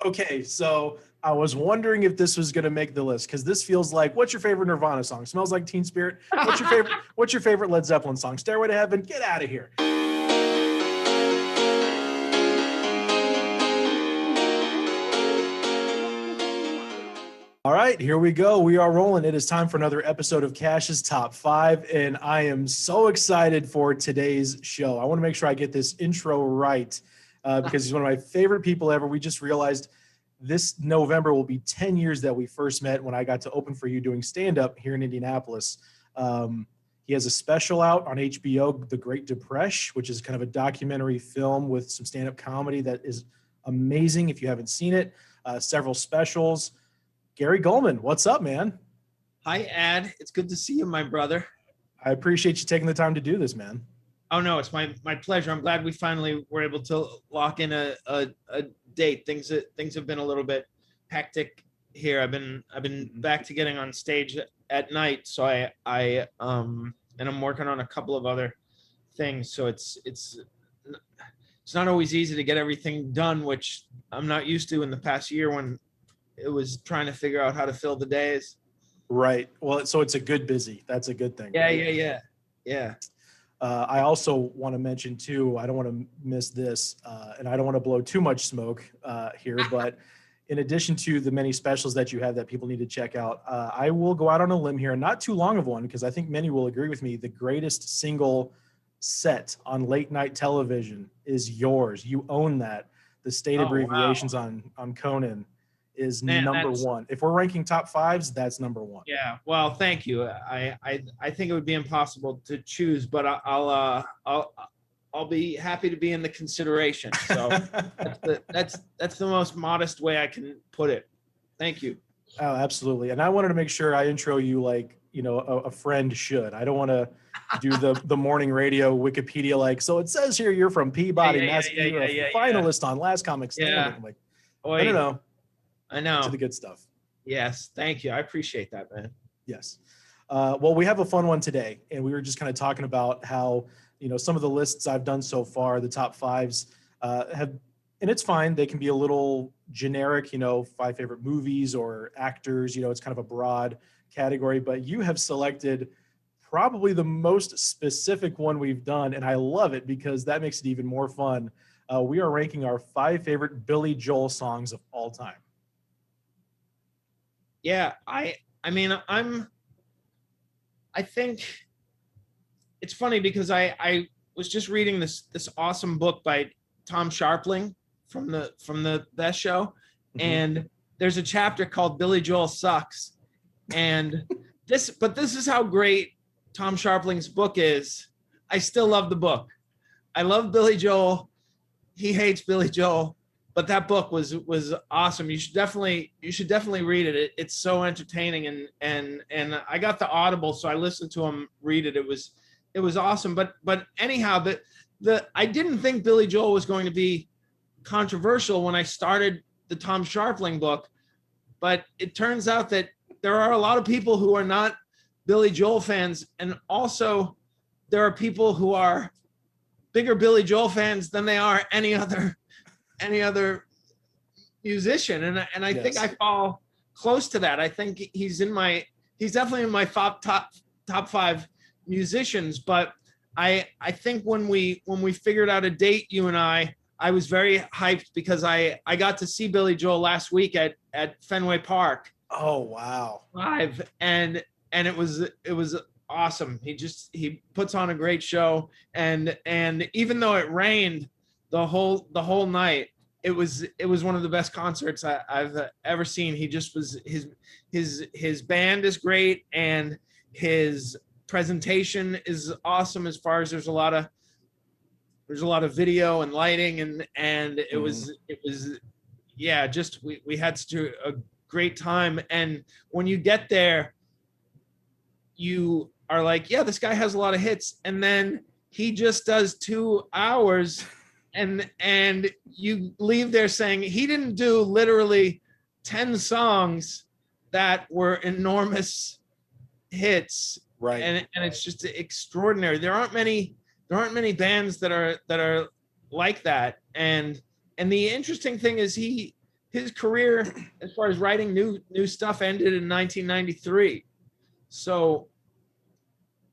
Okay, so I was wondering if this was going to make the list because this feels like, what's your favorite Nirvana song? Smells Like Teen Spirit. What's your favorite? What's your favorite Led Zeppelin song? Stairway to Heaven. Get out of here. All right, here we go. We are rolling. It is time for another episode of Cash's Top 5, and I am so excited for today's show. I want to make sure I get this intro right because he's one of my favorite people ever. We just realized this November will be 10 years that we first met when I got to open for you doing stand-up here in Indianapolis. He has a special out on HBO, The Great Depresh, which is kind of a documentary film with some stand-up comedy that is amazing if you haven't seen it. Several specials. Gary Gulman, what's up, man? Hi, Ad. It's good to see you, my brother. I appreciate you taking the time to do this, man. Oh, no, it's my pleasure. I'm glad we finally were able to lock in a date. Things have been a little bit hectic here. I've been back to getting on stage at night, so and I'm working on a couple of other things. So it's not always easy to get everything done, which I'm not used to in the past year when it was trying to figure out how to fill the days. Right. Well, so it's a good busy. That's a good thing. Yeah, right? Yeah. I also want to mention too, I don't want to miss this, and I don't want to blow too much smoke here, but in addition to the many specials that you have that people need to check out, I will go out on a limb here, and not too long of one, because I think many will agree with me, the greatest single set on late night television is yours. You own that. The State Abbreviations on Conan is number one. If we're ranking top fives, that's number one. Yeah. Well, thank you. I think it would be impossible to choose, but I'll be happy to be in the consideration. So that's the most modest way I can put it. Thank you. Oh, absolutely. And I wanted to make sure I intro you like, a friend should. I don't want to do the morning radio Wikipedia like, so it says here you're from Peabody, you're a finalist on Last Comic Standing. I'm like, I don't know. I know. To the good stuff. Yes. Thank you. I appreciate that, man. Yes. Well, we have a fun one today, and we were just kind of talking about how, some of the lists I've done so far, the top fives have, and it's fine. They can be a little generic, 5 favorite movies or actors, it's kind of a broad category, but you have selected probably the most specific one we've done. And I love it because that makes it even more fun. We are ranking our 5 favorite Billy Joel songs of all time. Yeah, I think it's funny because I was just reading this awesome book by Tom Sharpling from the Best Show, and there's a chapter called Billy Joel Sucks, and this is how great Tom Sharpling's book is. I still love the book. I love Billy Joel. He hates Billy Joel. But that book was awesome. You should definitely read it. It's so entertaining, and I got the Audible, so I listened to him read it. It was awesome. But anyhow, I didn't think Billy Joel was going to be controversial when I started the Tom Sharpling book, but it turns out that there are a lot of people who are not Billy Joel fans, and also there are people who are bigger Billy Joel fans than they are any other musician, and I think I fall close to that. I think he's definitely in my top 5 musicians. But I think when we figured out a date, you and I was very hyped because I got to see Billy Joel last week at Fenway Park. Oh wow! Live, and it was awesome. He puts on a great show, and even though it rained the whole night, it was one of the best concerts I've ever seen. He just was, his band is great, and his presentation is awesome. As far as there's a lot of video and lighting, and it was just we had such a great time. And when you get there, you are like, yeah, this guy has a lot of hits, and then he just does 2 hours. And you leave there saying he didn't do literally 10 songs that were enormous hits. Right. And it's just extraordinary. There aren't many bands that are like that. And the interesting thing is his career as far as writing new stuff ended in 1993. So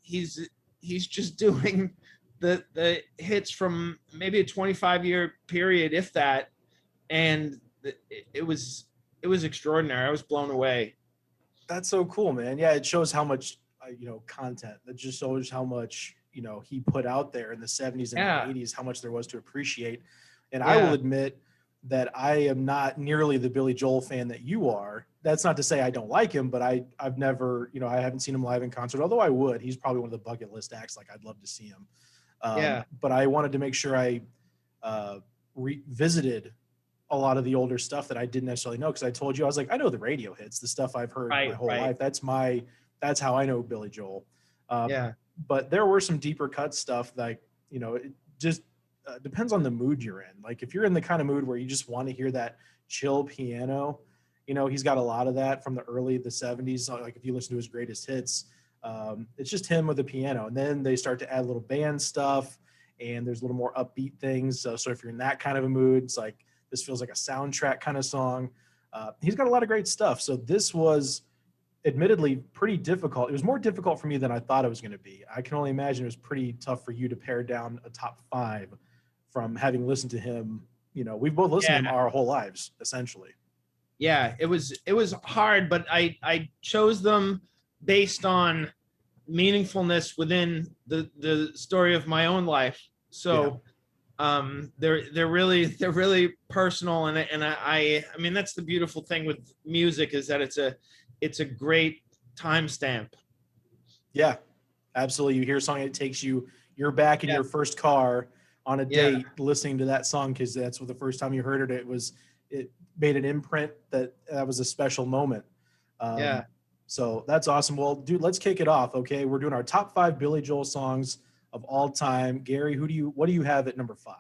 he's just doing the hits from maybe a 25-year period, if that, and it was extraordinary. I was blown away. That's so cool, man. Yeah, it shows how much content. That just shows how much he put out there in the 70s and Yeah. the 80s, how much there was to appreciate. And I Yeah. will admit that I am not nearly the Billy Joel fan that you are. That's not to say I don't like him, but I've never, I haven't seen him live in concert, although I would. He's probably one of the bucket list acts. Like, I'd love to see him. Yeah. But I wanted to make sure I revisited a lot of the older stuff that I didn't necessarily know, because I told you, I was like, I know the radio hits, the stuff I've heard my whole life. That's how I know Billy Joel. Yeah. But there were some deeper cut stuff, like, it just depends on the mood you're in. Like, if you're in the kind of mood where you just want to hear that chill piano, he's got a lot of that from the 70s. Like, if you listen to his greatest hits, it's just him with the piano. And then they start to add little band stuff, and there's a little more upbeat things. So if you're in that kind of a mood, it's like, this feels like a soundtrack kind of song. He's got a lot of great stuff. So this was admittedly pretty difficult. It was more difficult for me than I thought it was going to be. I can only imagine it was pretty tough for you to pare down a top 5 from having listened to him. We've both listened to him our whole lives, essentially. Yeah, it was hard, but I chose them based on meaningfulness within the story of my own life. So they're really personal, and I mean, that's the beautiful thing with music, is that it's a great timestamp. Yeah, absolutely. You hear a song, it takes you're back in your first car on a date listening to that song, because that's the first time you heard it. It made an imprint that was a special moment. So that's awesome. Well, dude, let's kick it off. Okay, we're doing our top 5 Billy Joel songs of all time. Gary, what do you have at number 5?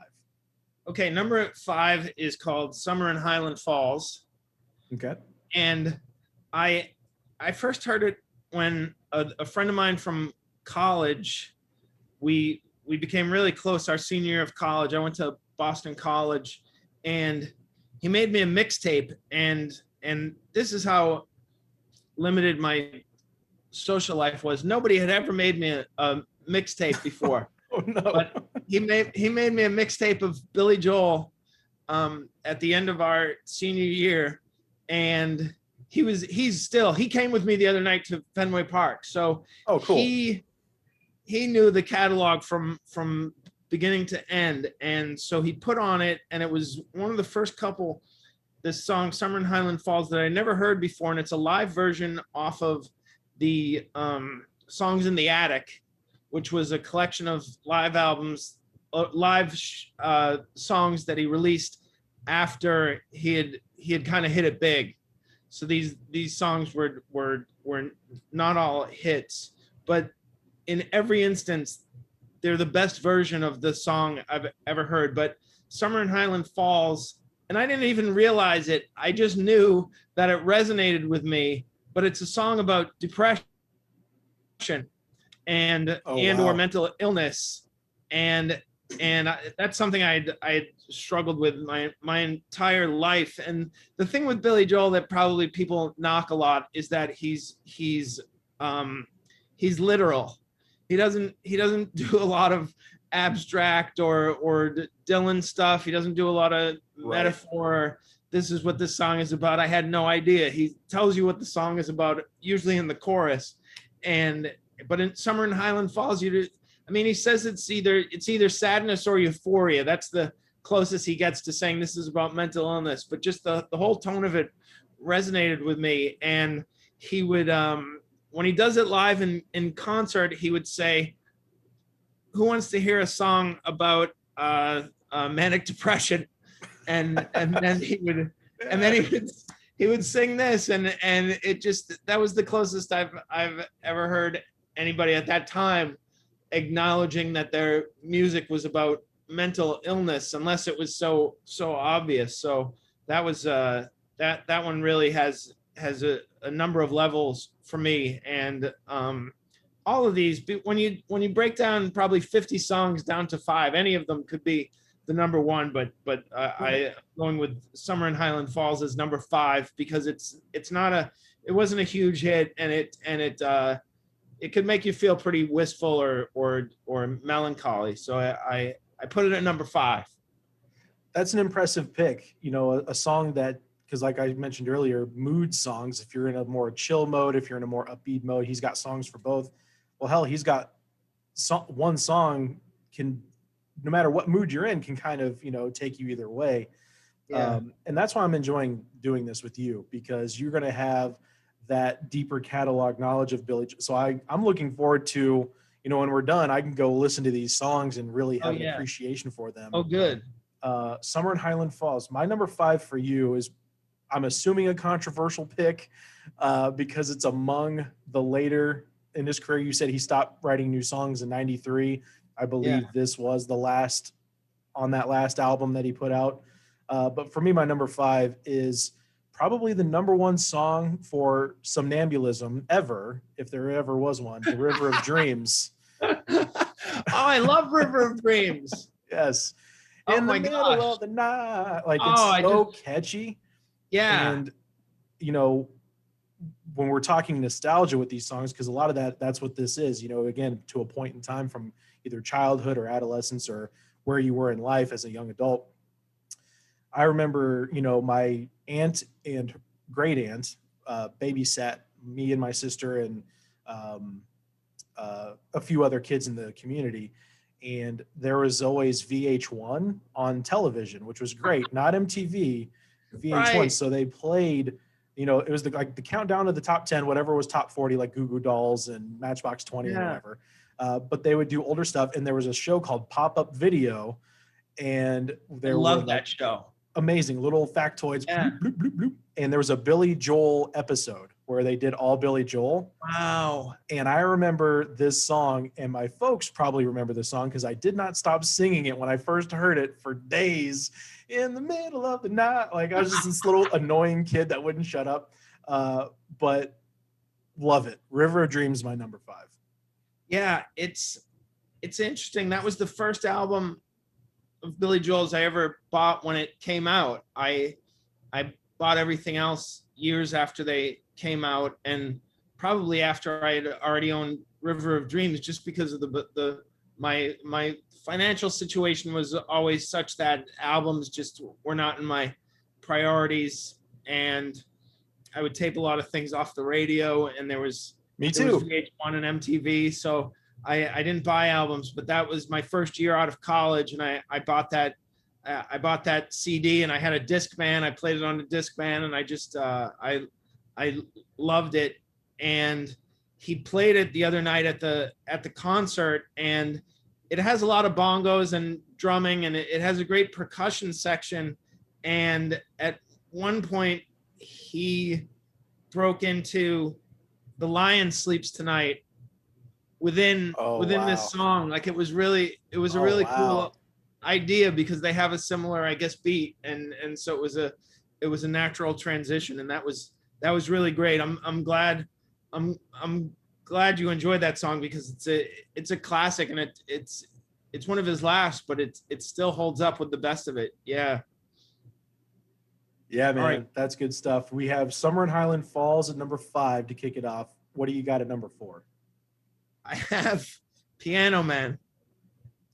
Okay, number 5 is called "Summer in Highland Falls." Okay. And I first heard it when a friend of mine from college, we became really close our senior year of college. I went to Boston College, and he made me a mixtape, and this is how limited my social life was. Nobody had ever made me a mixtape before. Oh no. But he made me a mixtape of Billy Joel at the end of our senior year, and he came with me the other night to Fenway Park. So cool. He knew the catalog from beginning to end, and so he put on it, and it was one of the first couple, this song "Summer in Highland Falls," that I never heard before, and it's a live version off of the Songs in the Attic, which was a collection of live albums, songs that he released after he had kind of hit it big. So these songs were not all hits, but in every instance, they're the best version of the song I've ever heard. But "Summer in Highland Falls," and I didn't even realize it, I just knew that it resonated with me. But it's a song about depression and or mental illness, and that's something I struggled with my entire life. And the thing with Billy Joel that probably people knock a lot is that he's literal. He doesn't do a lot of abstract or Dylan stuff. He doesn't do a lot of metaphor. This is what this song is about. I had no idea. He tells you what the song is about, usually in the chorus. But in "Summer in Highland Falls," he says it's either sadness or euphoria. That's the closest he gets to saying this is about mental illness. But just the whole tone of it resonated with me. And he would, when he does it live in concert, he would say, "Who wants to hear a song about manic depression?" And then he would sing this, and it just, that was the closest I've ever heard anybody at that time acknowledging that their music was about mental illness, unless it was so obvious. So that was that one really has a number of levels for me. And all of these, when you break down probably 50 songs down to 5, any of them could be the number one, but I going with Summer in Highland Falls as number 5 because it wasn't a huge hit, and it could make you feel pretty wistful or melancholy. So I put it at number 5. That's an impressive pick. You know, a song that, because like I mentioned earlier, mood songs, if you're in a more chill mode, if you're in a more upbeat mode, he's got songs for both. Well, hell, he's got one song can, no matter what mood you're in, can kind of, you know, take you either way. Yeah. And that's why I'm enjoying doing this with you, because you're going to have that deeper catalog knowledge of Billy. So I'm looking forward to, you know, when we're done, I can go listen to these songs and really have an appreciation for them. Oh, good. Summer in Highland Falls. My number 5 for you is, I'm assuming, a controversial pick because it's among the later in his career. You said he stopped writing new songs in '93. I believe this was the last on that last album that he put out. But for me, my number 5 is probably the number 1 song for somnambulism ever, if there ever was one, The River of Dreams. Oh, I love River of Dreams. Yes. Oh In the my middle gosh. of the night. Like, it's so catchy. Yeah. And, you know, when we're talking nostalgia with these songs, because a lot of that's what this is, you know, again, to a point in time from either childhood or adolescence or where you were in life as a young adult. I remember, you know, my aunt and great aunt babysat me and my sister and a few other kids in the community. And there was always VH1 on television, which was great. Not MTV, VH1. Right. So they played, you know, it was like the countdown of the top 10, whatever was top 40, like Goo Goo Dolls and Matchbox 20 and whatever. But they would do older stuff. And there was a show called Pop-Up Video. And there love that show. Amazing little factoids. Bloop, bloop, bloop, bloop. And there was a Billy Joel episode where they did all Billy Joel. Wow. And I remember this song, and my folks probably remember this song because I did not stop singing it when I first heard it for days. In the middle of the night. Like, I was just this little annoying kid that wouldn't shut up. But love it. River of Dreams, my number 5. Yeah, it's interesting. That was the first album of Billy Joel's I ever bought when it came out. I bought everything else years after they came out, and probably after I had already owned River of Dreams, just because of my financial situation was always such that albums just were not in my priorities, and I would tape a lot of things off the radio, and there was VH1 and MTV, so I didn't buy albums, but that was my first year out of college, and I bought that CD, and I had a Discman. I played it on a Discman, and I just I loved it. And he played it the other night at the concert, and it has a lot of bongos and drumming, and it has a great percussion section. And at one point, he broke into "The Lion Sleeps Tonight" within this song. Like, it was a really cool idea because they have a similar, I guess, beat, and so it was a natural transition, and that was really great. I'm glad you enjoyed that song because it's a classic, and it's one of his last, but it still holds up with the best of it. Yeah, man, right. That's good stuff. We have Summer in Highland Falls at number 5 to kick it off. What do you got at number 4? I have Piano Man.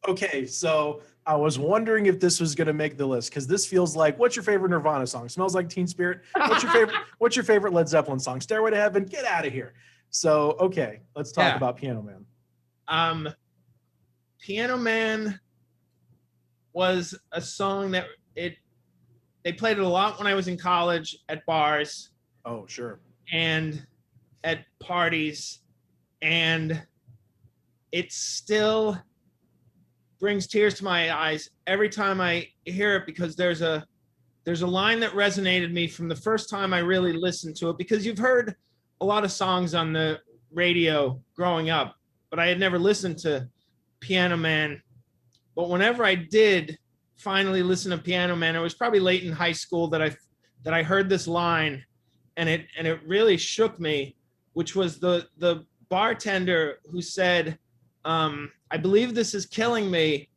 Okay, so I was wondering if this was going to make the list, because this feels like, what's your favorite Nirvana song? Smells Like Teen Spirit. What's your favorite Led Zeppelin song? Stairway to Heaven. Get out of here. So, okay, let's talk about Piano Man. Piano Man was a song that they played it a lot when I was in college at bars. Oh, sure. And at parties, and it still brings tears to my eyes every time I hear it, because there's a line that resonated me from the first time I really listened to it, because you've heard a lot of songs on the radio growing up, but I had never listened to Piano Man. But whenever I did finally listen to Piano Man, it was probably late in high school that I heard this line, and it really shook me, which was the bartender who said, I believe this is killing me.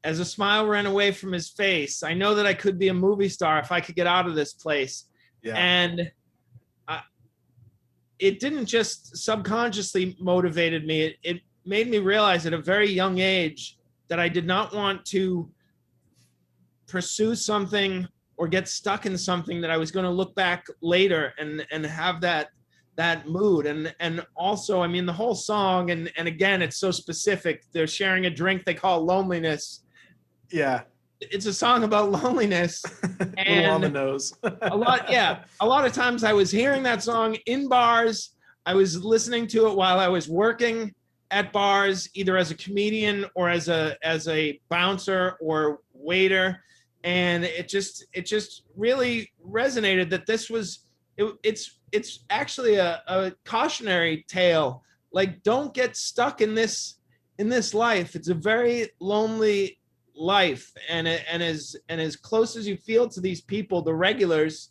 as a smile ran away from his face, I know that I could be a movie star if I could get out of this place. Yeah. And it didn't just subconsciously motivated me. It made me realize at a very young age that I did not want to pursue something or get stuck in something that I was going to look back later and have that mood. And also, I mean, the whole song, and again, it's so specific. They're sharing a drink they call loneliness. Yeah. It's a song about loneliness. And little on the nose. A lot of times I was hearing that song in bars. I was listening to it while I was working at bars, either as a comedian or as a bouncer or waiter. And it just really resonated that this was, it's actually a cautionary tale. Like, don't get stuck in this life. It's a very lonely life, and as close as you feel to these people, the regulars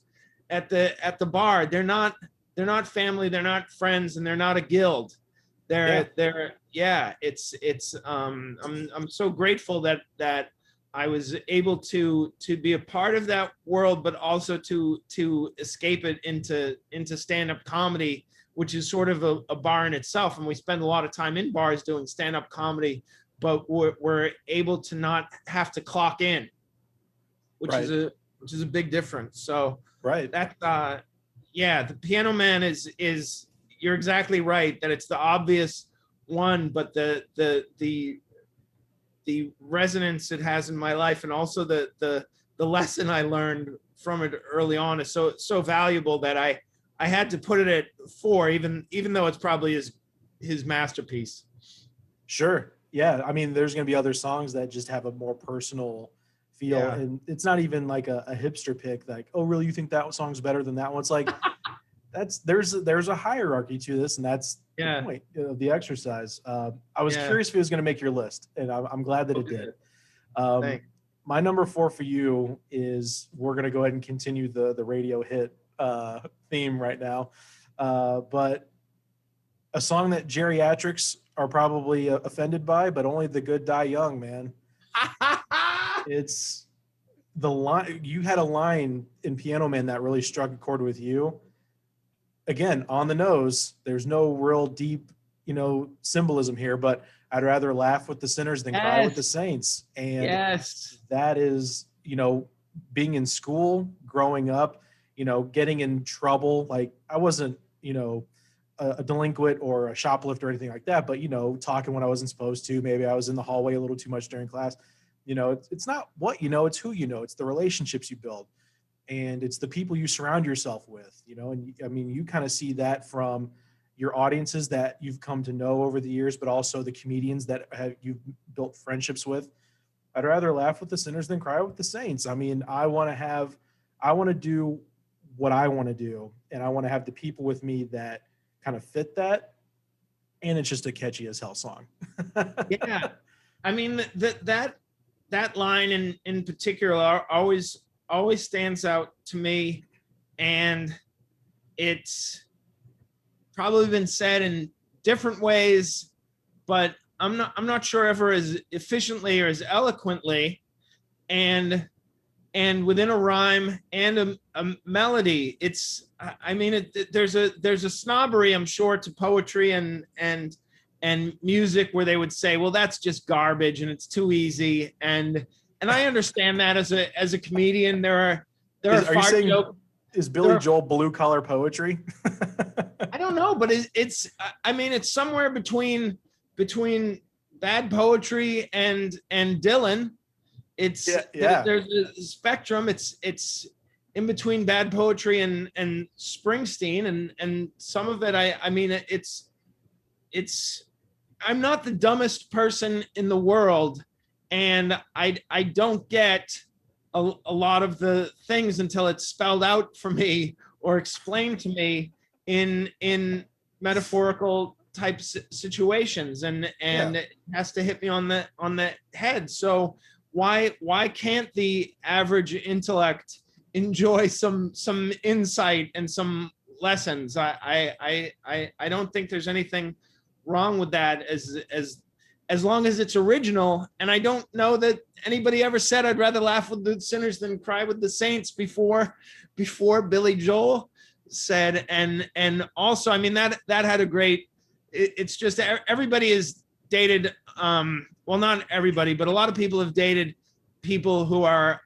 at the bar, they're not family, they're not friends, and they're not a guild. I'm so grateful that I was able to be a part of that world, but also to escape it into stand-up comedy, which is sort of a bar in itself. And we spend a lot of time in bars doing stand-up comedy, but we're able to not have to clock in, which is a big difference. So that the Piano Man is you're exactly right that it's the obvious one, but the resonance it has in my life, and also the lesson I learned from it early on is so valuable that I had to put it at 4, even though it's probably his masterpiece. Sure. Yeah. I mean, there's going to be other songs that just have a more personal feel. Yeah. And it's not even like a hipster pick, like, oh, really? You think that song's better than that one? It's like, there's a hierarchy to this, and that's the point of the exercise. I was curious if it was going to make your list, and I'm glad that it did. My number 4 for you is, we're going to go ahead and continue the radio hit theme right now. But a song that geriatrics are probably offended by, but only the good die young, man. It's the line. You had a line in Piano Man that really struck a chord with you. Again, on the nose, there's no real deep, symbolism here, but I'd rather laugh with the sinners than cry with the saints. And that is, being in school, growing up, getting in trouble. Like, I wasn't, a delinquent or a shoplifter or anything like that, but, talking when I wasn't supposed to. Maybe I was in the hallway a little too much during class. It's not what it's who it's the relationships you build. And it's the people you surround yourself with, and I mean, you kind of see that from your audiences that you've come to know over the years, but also the comedians that you've built friendships with. I'd rather laugh with the sinners than cry with the saints. I mean, I want to do what I want to do, and I want to have the people with me that kind of fit that. And it's just a catchy as hell song. Yeah. I mean, that line in particular always stands out to me, and it's probably been said in different ways, but I'm not sure ever as efficiently or as eloquently, and within a rhyme and a melody. It's, I mean, there's a snobbery, I'm sure, to poetry and music, where they would say, well, that's just garbage and it's too easy. And I understand that as a comedian. Are you saying, is Billy Joel blue collar poetry? I don't know, but it's somewhere between bad poetry and Dylan. It's there's a spectrum. It's in between bad poetry and Springsteen, and some of it. I mean, it's. I'm not the dumbest person in the world, and I don't get a lot of the things until it's spelled out for me or explained to me in metaphorical type situations, and it has to hit me on the head. So why can't the average intellect enjoy some insight and some lessons? I don't think there's anything wrong with that as as long as it's original. And I don't know that anybody ever said I'd rather laugh with the sinners than cry with the saints before Billy Joel said. And also, I mean, that had a great, it's just everybody is dated, well, not everybody, but a lot of people have dated people who are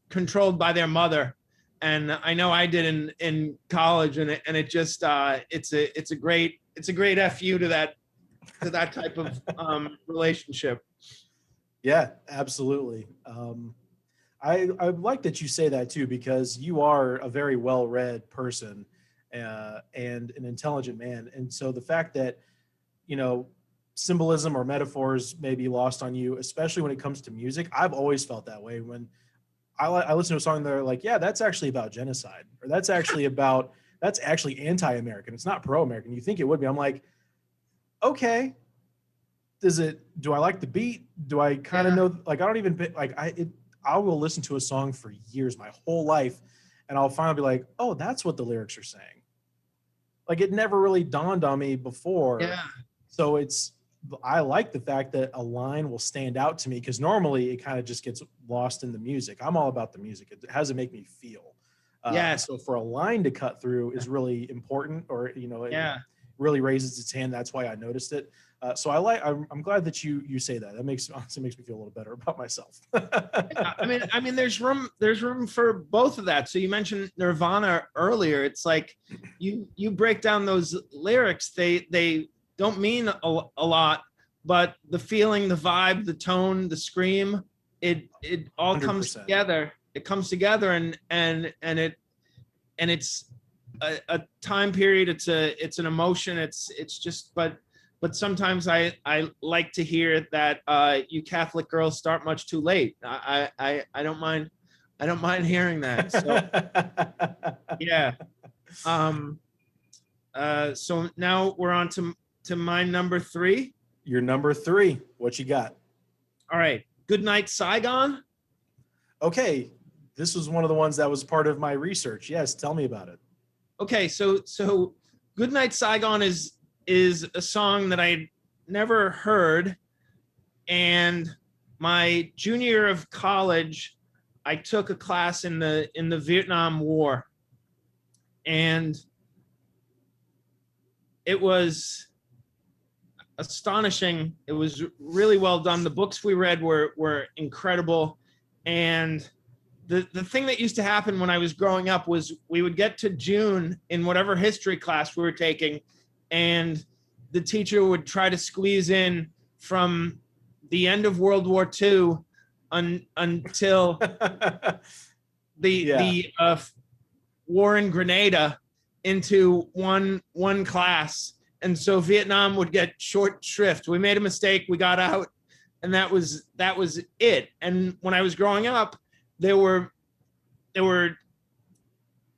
controlled by their mother. And I know I did in college, and it just it's a great FU to that type of relationship. Yeah, absolutely. I like that you say that too, because you are a very well-read person and an intelligent man. And so the fact that, you know, symbolism or metaphors may be lost on you, especially when it comes to music. I've always felt that way when I listen to a song, they're like, yeah, that's actually about genocide, or that's actually anti-American. It's not pro-American. You think it would be. I'm like, okay, do I like the beat? Do I kind of know, like, I don't even, like, I will listen to a song for years, my whole life, and I'll finally be like, oh, that's what the lyrics are saying. Like, it never really dawned on me before. Yeah. So I like the fact that a line will stand out to me, because normally it kind of just gets lost in the music. I'm all about the music. It has to make me feel. So for a line to cut through is really important, or, you know, it really raises its hand. That's why I noticed it. So I'm glad that you say that. That honestly makes me feel a little better about myself. I mean, there's room for both of that. So you mentioned Nirvana earlier. It's like you break down those lyrics. They don't mean a lot, but the feeling, the vibe, the tone, the scream, it all 100%. Comes together. It comes together, and it's a time period. It's an emotion. It's just, but sometimes I like to hear that you Catholic girls start much too late. I don't mind hearing that. So yeah. So now we're on to my number 3. Your number 3. What you got? All right. Good Night Saigon. Okay. This was one of the ones that was part of my research. Yes. Tell me about it. Okay. So Good Night Saigon is a song that I'd never heard. And my junior year of college, I took a class in the Vietnam War. And it was astonishing. It was really well done. The books we read were incredible. And the thing that used to happen when I was growing up was we would get to June in whatever history class we were taking, and the teacher would try to squeeze in from the end of World War II until the war in Grenada into one class. And so Vietnam would get short shrift. We made a mistake, we got out, and that was it. And when I was growing up, there were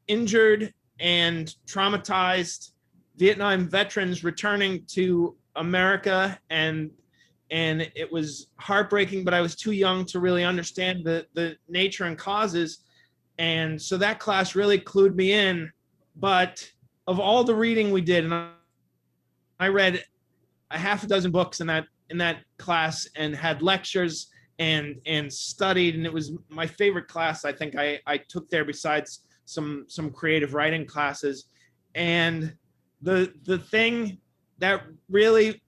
injured and traumatized Vietnam veterans returning to America, and it was heartbreaking, but I was too young to really understand the nature and causes. And so that class really clued me in. But of all the reading we did, and I read a half a dozen books in that class, and had lectures and studied, and it was my favorite class I think I took there, besides some creative writing classes. And the thing that really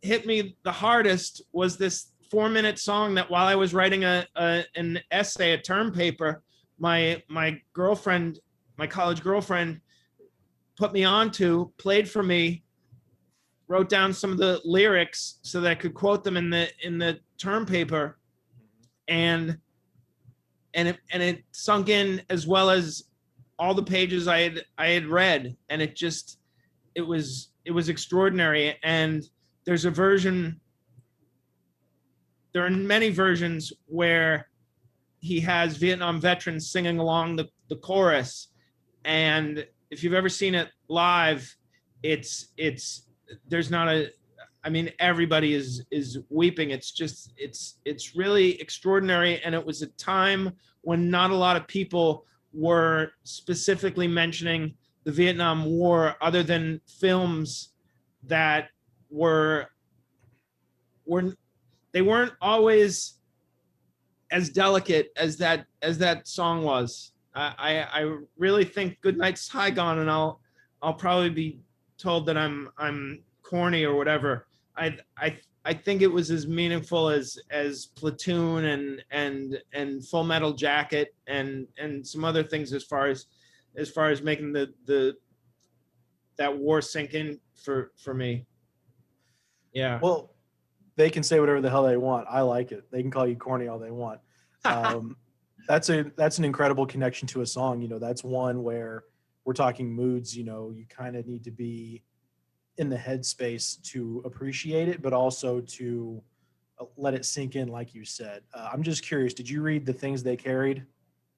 hit me the hardest was this 4-minute song that, while I was writing an essay, a term paper, my girlfriend, my college girlfriend, put me onto, played for me, wrote down some of the lyrics so that I could quote them in the term paper, and it sunk in, as well as all the pages I had read, and it was extraordinary. And there are many versions where he has Vietnam veterans singing along the chorus, and if you've ever seen it live, there's not everybody is weeping. It's really extraordinary. And it was a time when not a lot of people were specifically mentioning the Vietnam War, other than films that were they weren't always as delicate as that song was. I really think Goodnight Saigon, and I'll probably be told that I'm corny or whatever. I think it was as meaningful as Platoon and Full Metal Jacket and some other things as far as making that war sink in for me. Yeah. Well, they can say whatever the hell they want. I like it. They can call you corny all they want. That's an incredible connection to a song. You know, that's one where we're talking moods. You know, you kind of need to be in the headspace to appreciate it, but also to let it sink in, like you said. I'm just curious. Did you read The Things They Carried?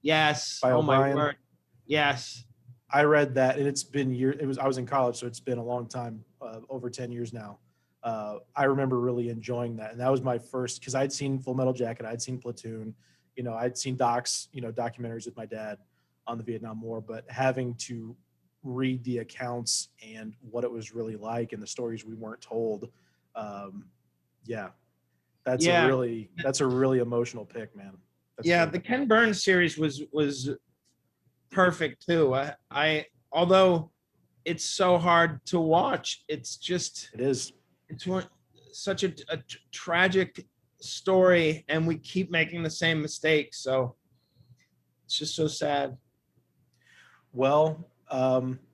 Yes. By Oh O'Brien? my word. Yes. I read that, and it's been years. I was in college, so it's been a long time, over 10 years now. I remember really enjoying that, and that was my first, because I'd seen Full Metal Jacket, I'd seen Platoon, you know, I'd seen documentaries with my dad on the Vietnam War, but having to read the accounts and what it was really like and the stories we weren't told, yeah, that's Yeah. a really emotional pick, man. The Ken Burns series was perfect too. I although it's so hard to watch, it's such a tragic story, and we keep making the same mistakes. So it's just so sad. Well,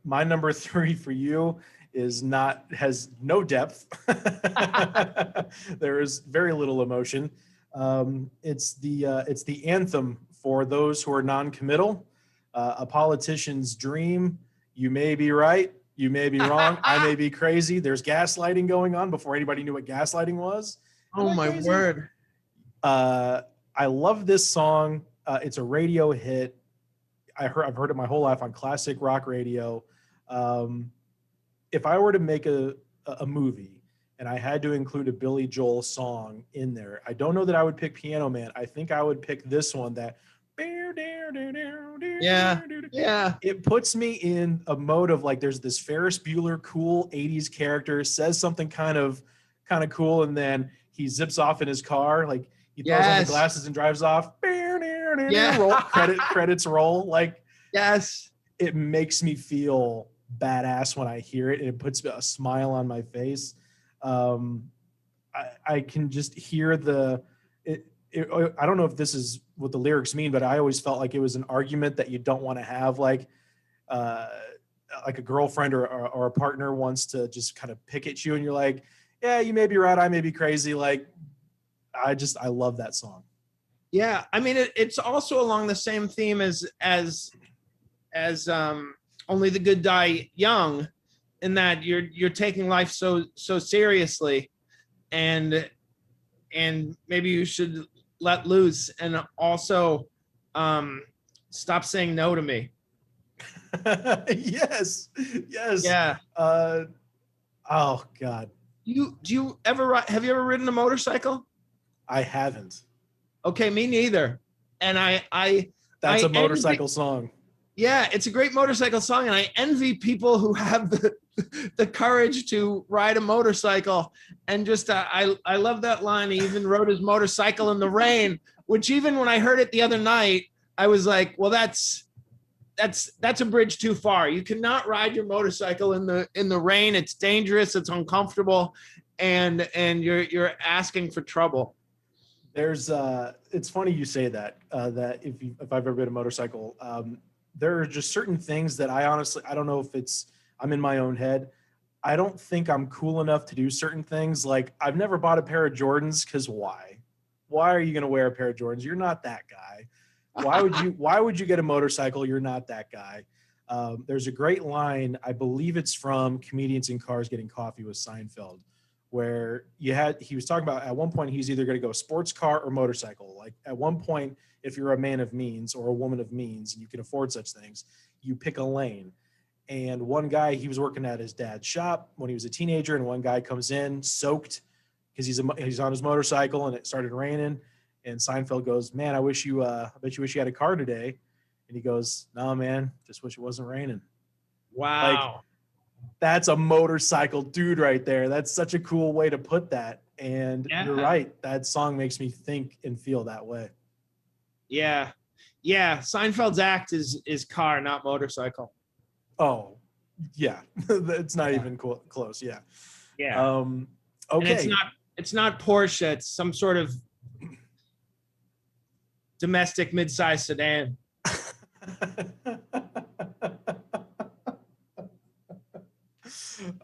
my number 3 for you has no depth. There is very little emotion. It's the anthem for those who are non-committal. A politician's dream. You may be right. You may be wrong. I may be crazy. There's gaslighting going on before anybody knew what gaslighting was. Oh my word. I love this song. It's a radio hit. I've heard it my whole life on classic rock radio. If I were to make a movie and I had to include a Billy Joel song in there, I don't know that I would pick Piano Man. I think I would pick this one that. Yeah. It puts me in a mode of like, there's this Ferris Bueller cool 80s character, says something kind of cool, and then he zips off in his car, like he throws on the glasses and drives off. Roll, credits roll. Like, yes, it makes me feel badass when I hear it, and it puts a smile on my face. I can just hear I don't know if this is what the lyrics mean, but I always felt like it was an argument that you don't want to have, like a girlfriend or a partner wants to just kind of pick at you, and you're like, yeah, you may be right, I may be crazy. Like, I love that song. Yeah, I mean, it's also along the same theme as Only the Good Die Young, in that you're taking life so seriously, and maybe you should let loose, and also stop saying no to me. Yes. Yeah. Oh God. Have you ever ridden a motorcycle? I haven't. Okay, me neither. And that's a motorcycle song. Yeah, it's a great motorcycle song, and I envy people who have the courage to ride a motorcycle. And just I love that line. He even rode his motorcycle in the rain, which even when I heard it the other night, I was like, well, that's a bridge too far. You cannot ride your motorcycle in the rain. It's dangerous. It's uncomfortable, and you're asking for trouble. There's it's funny you say that that if I've ever been a motorcycle, there are just certain things that I don't know if I'm in my own head. I don't think I'm cool enough to do certain things. Like, I've never bought a pair of Jordans, because why? Why are you going to wear a pair of Jordans? You're not that guy. Why would you get a motorcycle? You're not that guy. There's a great line, I believe it's from Comedians in Cars Getting Coffee with Seinfeld, where he was talking about at one point he's either going to go sports car or motorcycle. Like, at one point, if you're a man of means or a woman of means and you can afford such things, you pick a lane. And one guy, he was working at his dad's shop when he was a teenager, and one guy comes in soaked because he's on his motorcycle and it started raining. And Seinfeld goes, "Man, I bet you wish you had a car today." And he goes, "No, man, just wish it wasn't raining." Wow. That's a motorcycle dude right there. That's such a cool way to put that. And you're right. That song makes me think and feel that way. Yeah. Yeah. Seinfeld's act is car, not motorcycle. Oh, yeah. It's not even close. Yeah. Yeah. Okay. And it's not Porsche. It's some sort of domestic mid-sized sedan.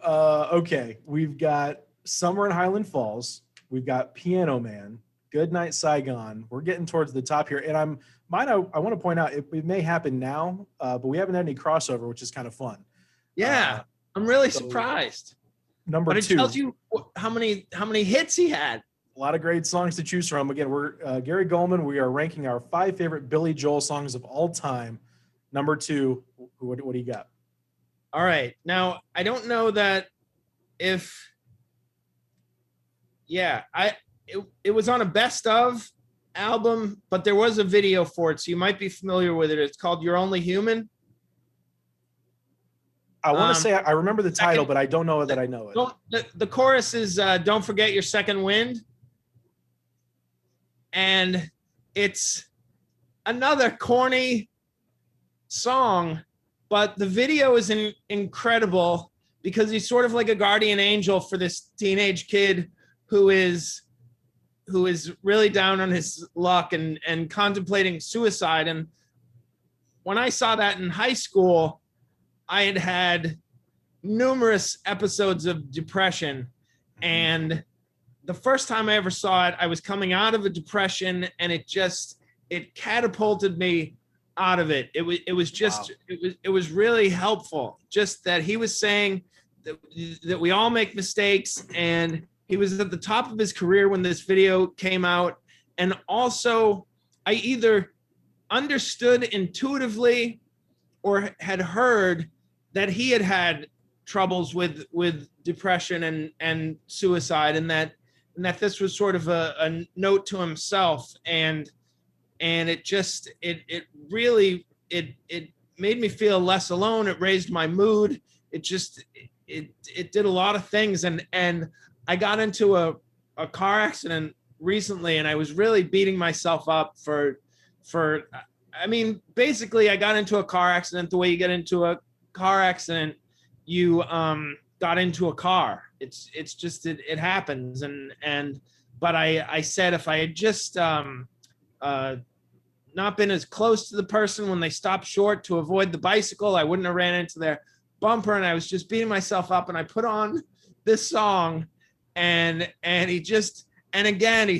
Okay. We've got Summer in Highland Falls. We've got Piano Man, Goodnight Saigon. We're getting towards the top here. And I want to point out it may happen now, but we haven't had any crossover, which is kind of fun. Yeah. I'm really surprised. Number but it 2. tells you how many hits he had. A lot of great songs to choose from. Again, we're Gary Gulman. We are ranking our 5 favorite Billy Joel songs of all time. Number 2, what do you got? All right. Now, I don't know that if, it was on a best of album, but there was a video for it, so you might be familiar with it. It's called You're Only Human. I want to say I remember the title, but I don't know that I know it. The chorus is Don't Forget Your Second Wind. And it's another corny song, but the video is incredible because he's sort of like a guardian angel for this teenage kid who is really down on his luck and contemplating suicide. And when I saw that in high school, I had numerous episodes of depression. And the first time I ever saw it, I was coming out of a depression, and it catapulted me out of it. It was just, wow. It was really helpful. Just that he was saying that we all make mistakes, and he was at the top of his career when this video came out. And also I either understood intuitively or had heard that he had troubles with depression and suicide, and that this was sort of a note to himself. And it really made me feel less alone. It raised my mood. It did a lot of things. And I got into a car accident recently, and I was really beating myself up for, I mean, basically I got into a car accident the way you get into a car accident. You got into a car. It's just, it happens. But I said, if I had just not been as close to the person when they stopped short to avoid the bicycle, I wouldn't have ran into their bumper. And I was just beating myself up, and I put on this song, and he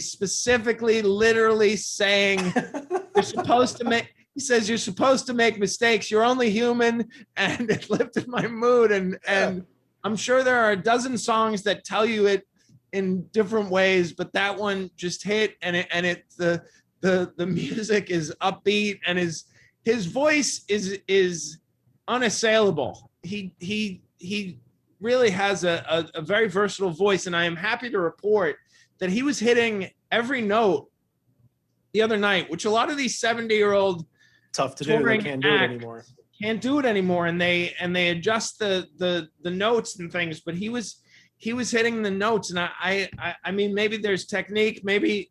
specifically literally saying, you're supposed to make, he says, you're supposed to make mistakes. You're only human. And it lifted my mood. And I'm sure there are a dozen songs that tell you it in different ways, but that one just hit. The music is upbeat, and his voice is unassailable. He really has a very versatile voice. And I am happy to report that he was hitting every note the other night, which a lot of these 70-year-old tough to do. They can't do it anymore. Can't do it anymore, and they adjust the notes and things. But he was hitting the notes, and I mean, maybe there's technique, maybe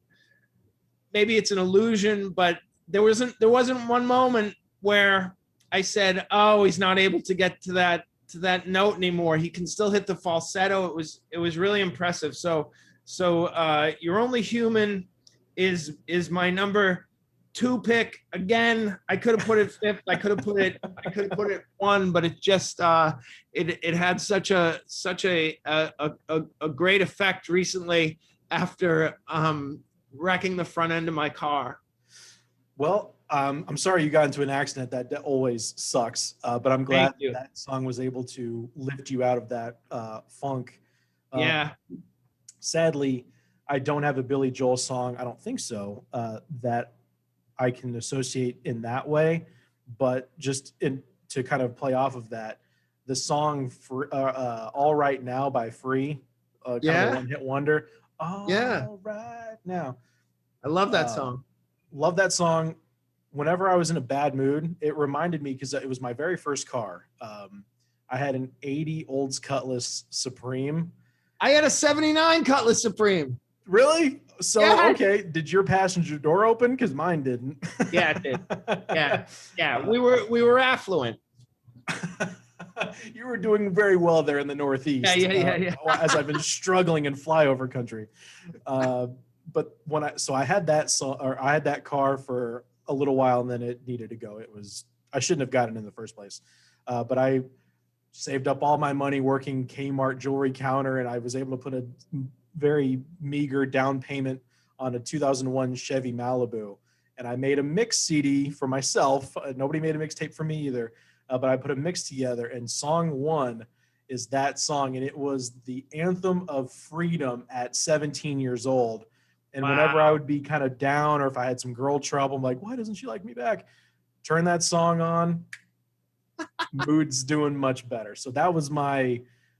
it's an illusion, but there wasn't one moment where I said, oh, he's not able to get to that note anymore. He can still hit the falsetto. It was really impressive. So You're Only Human is my number 2 pick. Again, I could have put it 5th. I could have put it 1, but it just it had such a great effect recently after wrecking the front end of my car. Well, I'm sorry you got into an accident. That always sucks. But I'm glad that song was able to lift you out of that funk. Yeah. Sadly, I don't have a Billy Joel song. I don't think so. That I can associate in that way. But just to kind of play off of that, the song for All Right Now by Free, kind of a one-hit wonder. All Right Now. I love that song. Love that song. Whenever I was in a bad mood, it reminded me, because it was my very first car. I I had an 80 Olds Cutlass Supreme. I had a 79 Cutlass Supreme. Really? So, Yeah. okay. Did your passenger door open? Because mine didn't. Yeah, it did. Yeah. We were affluent. You were doing very well there in the Northeast. Yeah. As I've been struggling in flyover country. But I had that car for a little while, and then it needed to go. I shouldn't have gotten it in the first place. But I saved up all my money working Kmart jewelry counter, and I was able to put a very meager down payment on a 2001 Chevy Malibu. And I made a mix CD for myself. Nobody made a mixtape for me either. But I put a mix together, and song 1 is that song. And it was the anthem of freedom at 17 years old. And whenever I would be kind of down, or if I had some girl trouble, I'm like, why doesn't she like me back? Turn that song on. Mood's doing much better. So that was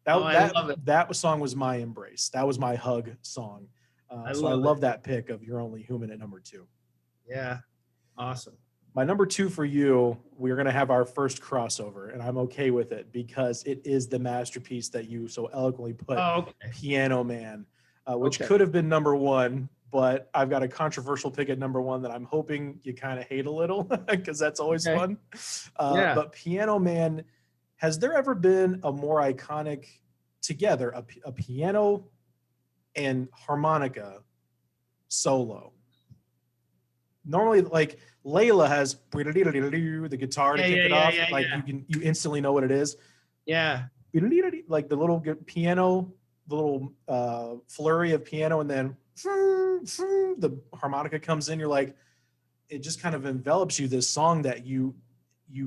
that song was my embrace. That was my hug song. I love that pick of You're Only Human at number 2. Yeah. Awesome. My number 2 for you, we're going to have our first crossover, and I'm okay with it because it is the masterpiece that you so eloquently put, Piano Man, which could have been number 1, but I've got a controversial pick at number 1 that I'm hoping you kind of hate a little because that's always fun. But Piano Man, has there ever been a more iconic together, a piano and harmonica solo? Normally, like Layla has the guitar to kick it off. You instantly know what it is. Yeah. Like the little piano, the little flurry of piano, and then the harmonica comes in. You're like, it just kind of envelops you. This song that you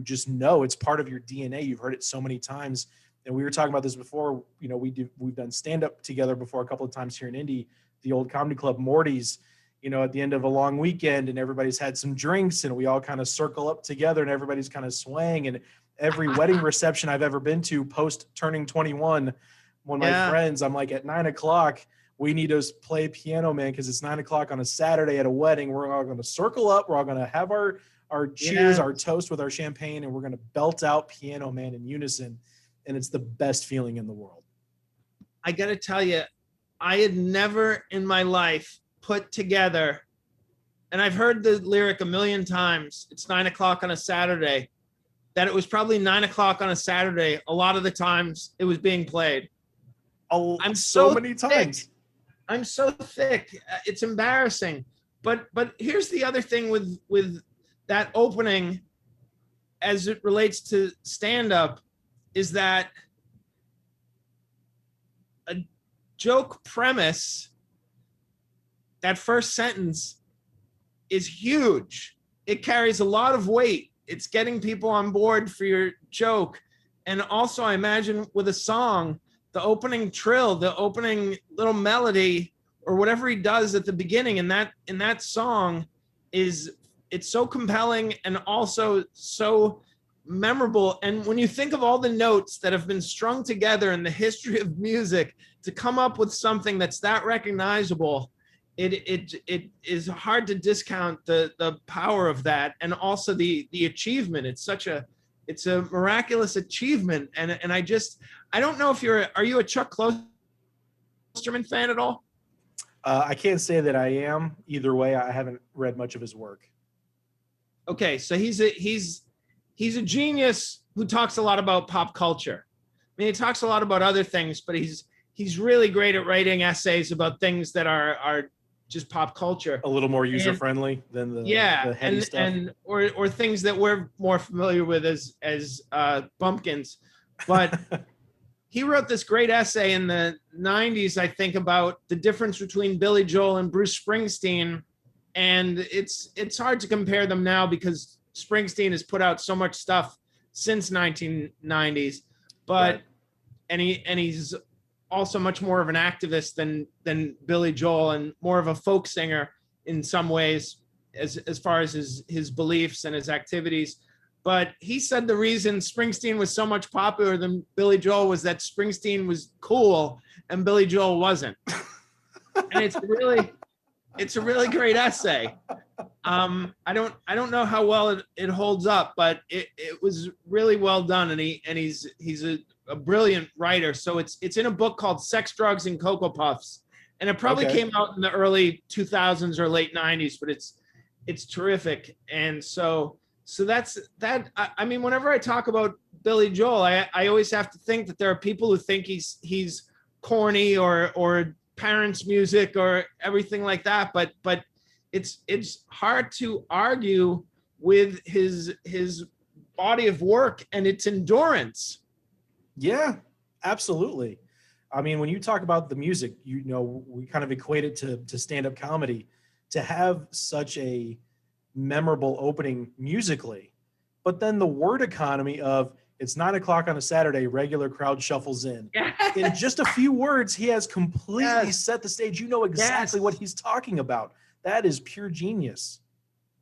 just know, it's part of your DNA. You've heard it so many times. And we were talking about this before. You know, we've done stand up together before a couple of times here in Indy, the old comedy club Morty's. You know, at the end of a long weekend, and everybody's had some drinks, and we all kind of circle up together, and everybody's kind of swaying. And every wedding reception I've ever been to post turning 21, one of my friends, I'm like, at 9:00, we need to play Piano Man because it's 9:00 on a Saturday at a wedding. We're all going to circle up. We're all going to have our cheers, our toast with our champagne, and we're going to belt out Piano Man in unison. And it's the best feeling in the world. I got to tell you, I had never in my life put together, and I've heard the lyric a million times, it's 9:00 on a Saturday, that it was probably 9:00 on a Saturday. A lot of the times it was being played. I'm so many times. I'm so thick. It's embarrassing. But here's the other thing with that opening as it relates to stand-up is that a joke premise, that first sentence is huge. It carries a lot of weight. It's getting people on board for your joke. And also, I imagine with a song, the opening trill, the opening little melody, or whatever he does at the beginning in that song it's so compelling and also so memorable. And when you think of all the notes that have been strung together in the history of music to come up with something that's that recognizable, it is hard to discount the power of that, and also the achievement. It's a miraculous achievement. And I don't know if are you a Chuck Klosterman fan at all? I can't say that I am. Either way, I haven't read much of his work. Okay, so he's a genius who talks a lot about pop culture. I mean, he talks a lot about other things, but he's really great at writing essays about things that are just pop culture. A little more user friendly than the heady stuff. Or things that we're more familiar with as bumpkins. But he wrote this great essay in the 90s, I think, about the difference between Billy Joel and Bruce Springsteen. And it's hard to compare them now because Springsteen has put out so much stuff since 1990s, but right. and he's also much more of an activist than Billy Joel, and more of a folk singer in some ways as far as his beliefs and his activities. But he said the reason Springsteen was so much popular than Billy Joel was that Springsteen was cool and Billy Joel wasn't. And it's a really great essay. I don't know how well it holds up, but it was really well done, and he's a brilliant writer. So it's in a book called Sex, Drugs, and Cocoa Puffs, and it probably came out in the early 2000s or late 90s, but it's terrific. And so that's that. I mean, whenever I talk about Billy Joel, I always have to think that there are people who think he's corny or parents' music or everything like that, but it's hard to argue with his body of work and its endurance. Yeah, absolutely. I mean, when you talk about the music, you know, we kind of equate it to stand-up comedy. To have such a memorable opening musically, but then the word economy of it's 9 o'clock on a Saturday, regular crowd shuffles in. In just a few words, he has completely set the stage. You know exactly what he's talking about. That is pure genius.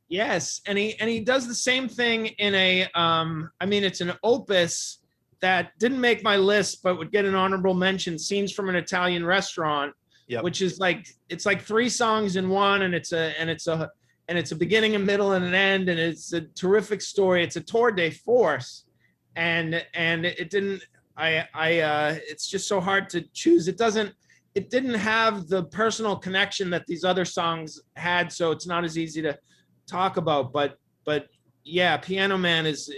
Yes, and he does the same thing in a I mean, it's an opus that didn't make my list, but would get an honorable mention. Scenes from an Italian Restaurant, which is like it's like 3 songs in one, and it's a beginning, a middle, and an end, and it's a terrific story. It's a tour de force, and it didn't. It's just so hard to choose. It didn't have the personal connection that these other songs had, so it's not as easy to talk about. But yeah, Piano Man is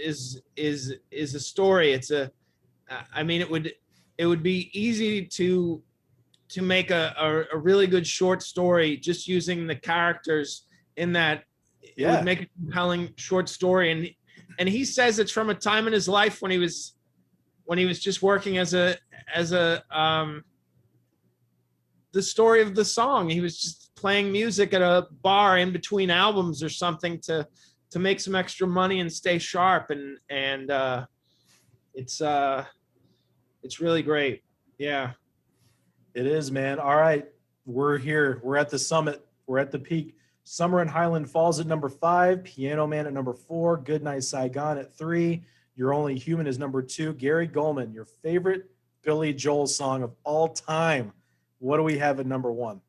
a story. It's I mean, it would be easy to make a really good short story just using the characters in that. It would make a compelling short story. And he says it's from a time in his life when he was just working as a the story of the song. He was just playing music at a bar in between albums or something to make some extra money and stay sharp. And it's really great. Yeah. It is, man. All right. We're here. We're at the summit. We're at the peak. Summer in Highland Falls at number 5, Piano Man at number 4, Goodnight Saigon at 3, You're Only Human is number 2. Gary Gulman, your favorite Billy Joel song of all time. What do we have at number 1?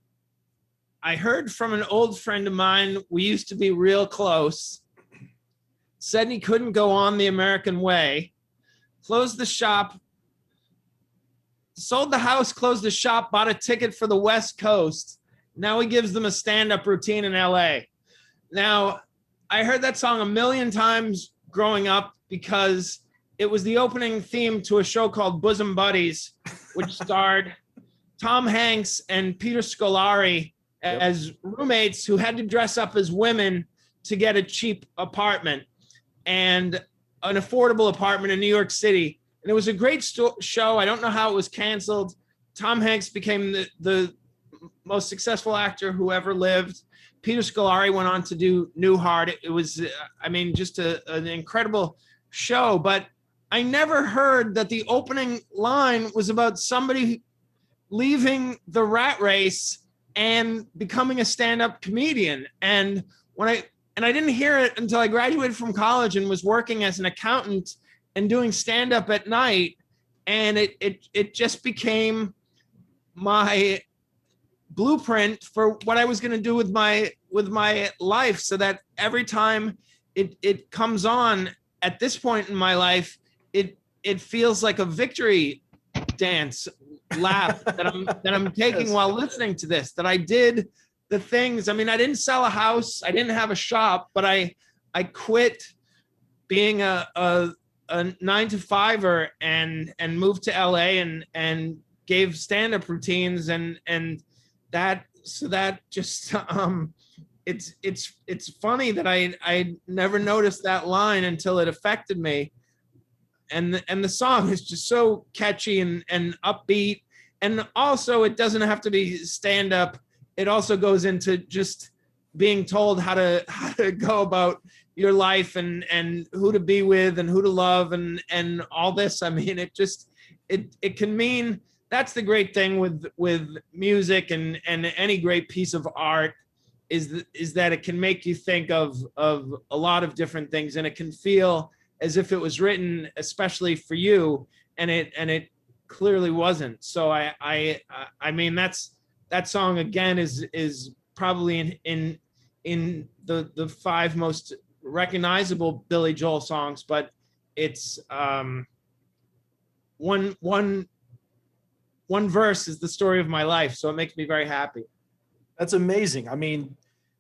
I heard from an old friend of mine, we used to be real close, said he couldn't go on the American way, closed the shop, sold the house, closed the shop, bought a ticket for the West Coast. Now he gives them a stand-up routine in LA. Now, I heard that song a million times growing up because it was the opening theme to a show called Bosom Buddies, which starred Tom Hanks and Peter Scolari as roommates who had to dress up as women to get a cheap apartment and an affordable apartment in New York City. And it was a great show. I don't know how it was canceled. Tom Hanks became the most successful actor who ever lived. Peter Scolari went on to do Newhart. It was, I mean, just an incredible show. But I never heard that the opening line was about somebody leaving the rat race and becoming a stand-up comedian. And I didn't hear it until I graduated from college and was working as an accountant and doing stand-up at night. And it just became my blueprint for what I was going to do with my life, so that every time it comes on at this point in my life, it feels like a victory dance lap that I'm taking while listening to this, that I did the things. I mean, I didn't sell a house, I didn't have a shop, but I quit being a 9-to-5er and moved to LA and gave stand-up routines and that just it's funny that I never noticed that line until it affected me. And the song is just so catchy and upbeat. And also it doesn't have to be stand-up. It also goes into just being told how to go about your life and who to be with and who to love and all this. I mean, it can mean. That's the great thing with music and any great piece of art is that it can make you think of a lot of different things, and it can feel as if it was written especially for you, and it clearly wasn't. So I mean that song again is probably in the five most recognizable Billy Joel songs, but it's one verse is the story of my life, so it makes me very happy. That's amazing. I mean,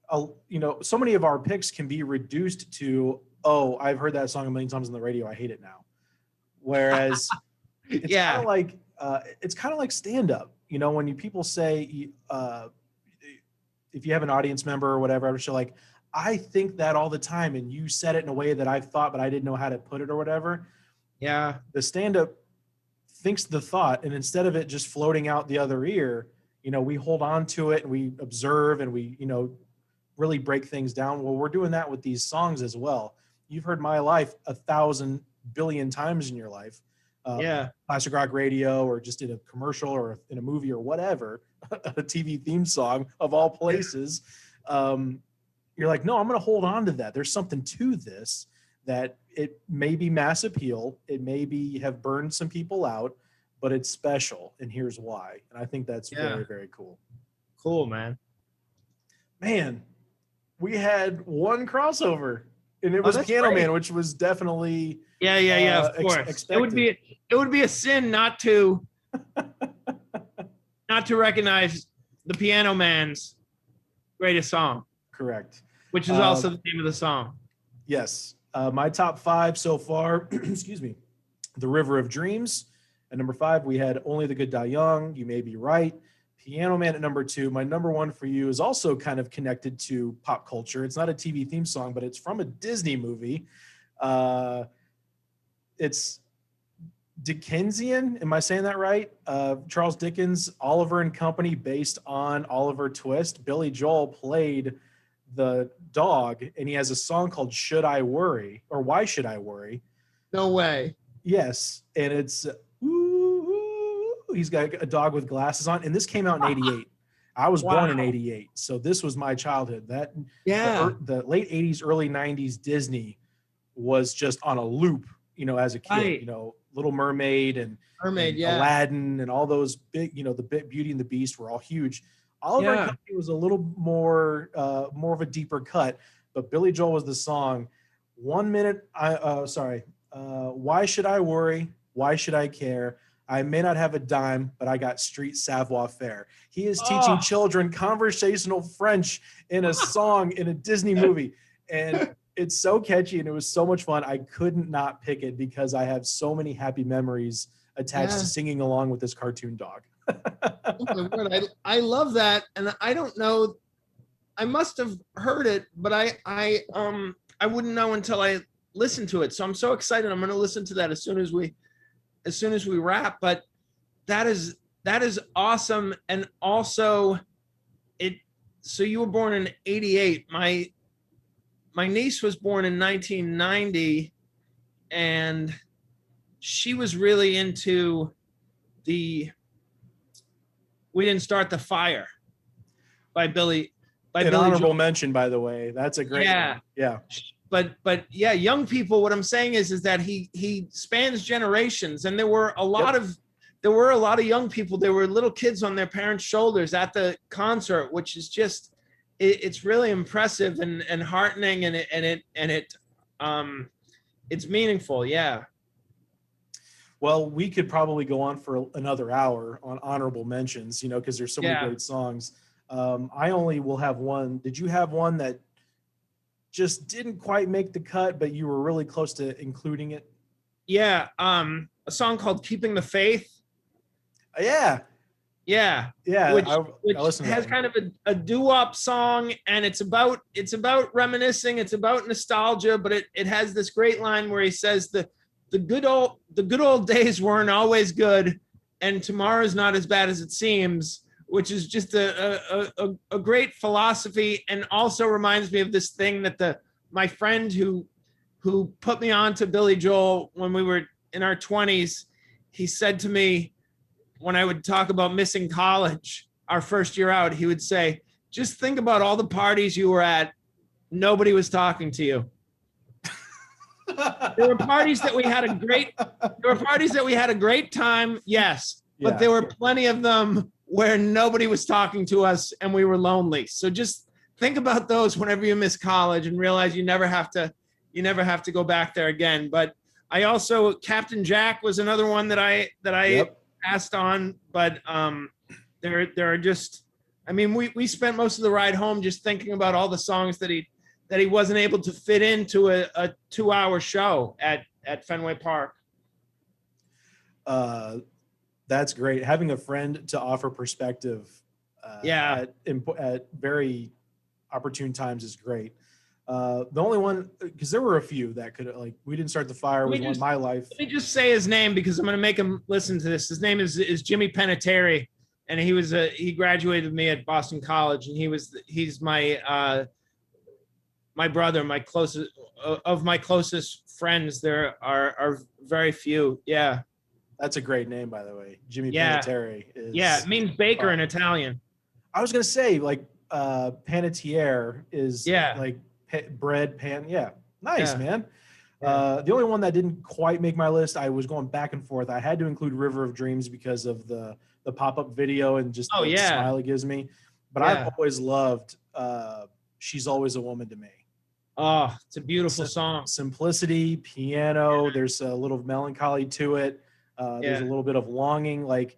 so many of our picks can be reduced to, oh, I've heard that song a million times on the radio, I hate it now. Whereas it's kind of like stand up. When people say, if you have an audience member or whatever, I'm sure like, I think that all the time, and you said it in a way that I've thought, but I didn't know how to put it or whatever. Yeah. The stand up thinks the thought, and instead of it just floating out the other ear, we hold on to it and we observe and we, really break things down. Well, we're doing that with these songs as well. You've heard My Life 1,000 billion times in your life. Classic rock radio, or just in a commercial or in a movie or whatever, a TV theme song of all places. You're like, no, I'm going to hold on to that. There's something to this, that it may be mass appeal. It may be have burned some people out, but it's special. And here's why. And I think that's very, very cool. Cool, man. Man, we had one crossover, and it was Piano great. Man, which was definitely of course. Expected. It would be a sin not to recognize the Piano Man's greatest song. Correct. Which is also the name of the song. Yes. My top 5 so far, excuse me, The River of Dreams. At number 5, we had Only the Good Die Young, You May Be Right. Piano Man at number 2. My number 1 for you is also kind of connected to pop culture. It's not a TV theme song, but it's from a Disney movie. It's Dickensian. Am I saying that right? Charles Dickens, Oliver and Company, based on Oliver Twist. Billy Joel played the dog, and he has a song called Should I Worry, or Why Should I Worry? No way. Yes. And it's he's got a dog with glasses on, and this came out in 88. I was born in 88, so this was my childhood. The late 80s, early 90s Disney was just on a loop, as a kid. Right. Little Mermaid and Aladdin and all those big, the Beauty and the Beast were all huge. Oliver and Company was a little more of a deeper cut, but Billy Joel was the song. 1 minute. Why should I worry? Why should I care? I may not have a dime, but I got street savoir faire. He is teaching children conversational French in a song in a Disney movie. And it's so catchy, and it was so much fun. I couldn't not pick it because I have so many happy memories attached to singing along with this cartoon dog. Oh my word, I love that. And I don't know, I must have heard it, but I wouldn't know until I listened to it. So I'm so excited. I'm going to listen to that as soon as we wrap. But that is awesome. And also so you were born in 88. My niece was born in 1990, and she was really into We Didn't Start the Fire by Billy honorable Joel. mention, by the way. That's a great one. Yeah. But yeah, young people, what I'm saying is that he spans generations, and there were a lot of young people. There were little kids on their parents' shoulders at the concert, which is just it's really impressive and heartening, and it's meaningful. Yeah. Well, we could probably go on for another hour on honorable mentions, because there's so many great songs. I only will have one. Did you have one that just didn't quite make the cut, but you were really close to including it? Yeah. A song called Keeping the Faith. Yeah. Which has kind of a doo-wop song, and it's about reminiscing, it's about nostalgia, but it has this great line where he says the good old days weren't always good, and tomorrow's not as bad as it seems, which is just a great philosophy, and also reminds me of this thing that my friend who put me on to Billy Joel when we were in our 20s, he said to me, when I would talk about missing college, our first year out, he would say, just think about all the parties you were at. Nobody was talking to you. There were parties that we had a great time. Yes. But there were plenty of them where nobody was talking to us and we were lonely. So just think about those whenever you miss college and realize you never have to go back there again. But I also, Captain Jack was another one that I Yep. passed on, but there are just, I mean, we spent most of the ride home just thinking about all the songs that he wasn't able to fit into a 2-hour show at Fenway Park. That's great. Having a friend to offer perspective at very opportune times is great. The only one, because there were a few that could, like, We Didn't Start the Fire was one, My Life. Let me just say his name because I'm going to make him listen to this. His name is Jimmy Peneteri, and he graduated with me at Boston College, and he's my my brother, my closest friends. There are very few. Yeah. That's a great name, by the way. Jimmy Yeah. Panettiere is. Yeah, it means baker in Italian. I was gonna say, like, panettiere is like bread pan. Yeah, nice, man. Yeah. The only one that didn't quite make my list, I was going back and forth. I had to include River of Dreams because of the pop-up video and just the smile it gives me. But I've always loved She's Always a Woman to Me. Oh, it's a beautiful song. Simplicity, piano. There's a little melancholy to it. There's a little bit of longing, like,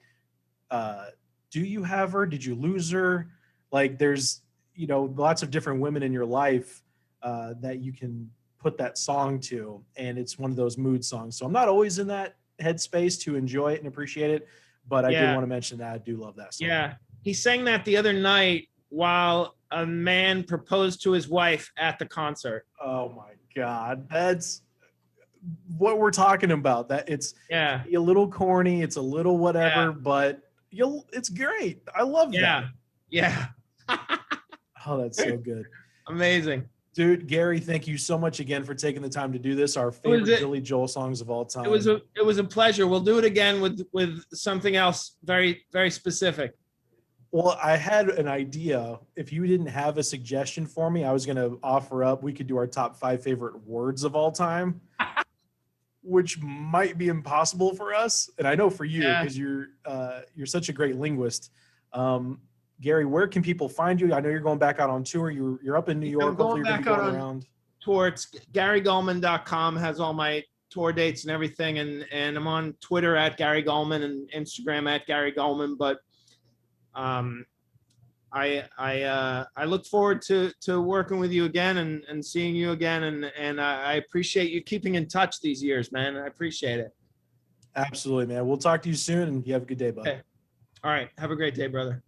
do you have her? Did you lose her? Like, there's, lots of different women in your life that you can put that song to, and it's one of those mood songs. So I'm not always in that headspace to enjoy it and appreciate it, but I did want to mention that I do love that song. Yeah, he sang that the other night while a man proposed to his wife at the concert. Oh my God, that's what we're talking about. That it's a little corny, it's a little whatever, but it's great. I love that. Yeah. Oh, that's so good. Amazing. Dude, Gary, thank you so much again for taking the time to do this. Our favorite Billy Joel songs of all time. It was a pleasure. We'll do it again with something else very, very specific. Well, I had an idea. If you didn't have a suggestion for me, I was going to offer up, we could do our top 5 favorite words of all time, which might be impossible for us. And I know for you, because you're such a great linguist. Gary, where can people find you? I know you're going back out on tour. You're up in New York. Hopefully you're going to be going around. Tour. It's GaryGulman.com has all my tour dates and everything. And I'm on Twitter at Gary Gulman and Instagram at Gary Gulman. But I look forward to working with you again and seeing you again. And I appreciate you keeping in touch these years, man. I appreciate it. Absolutely, man. We'll talk to you soon, and you have a good day, bud. Okay. All right. Have a great day, brother.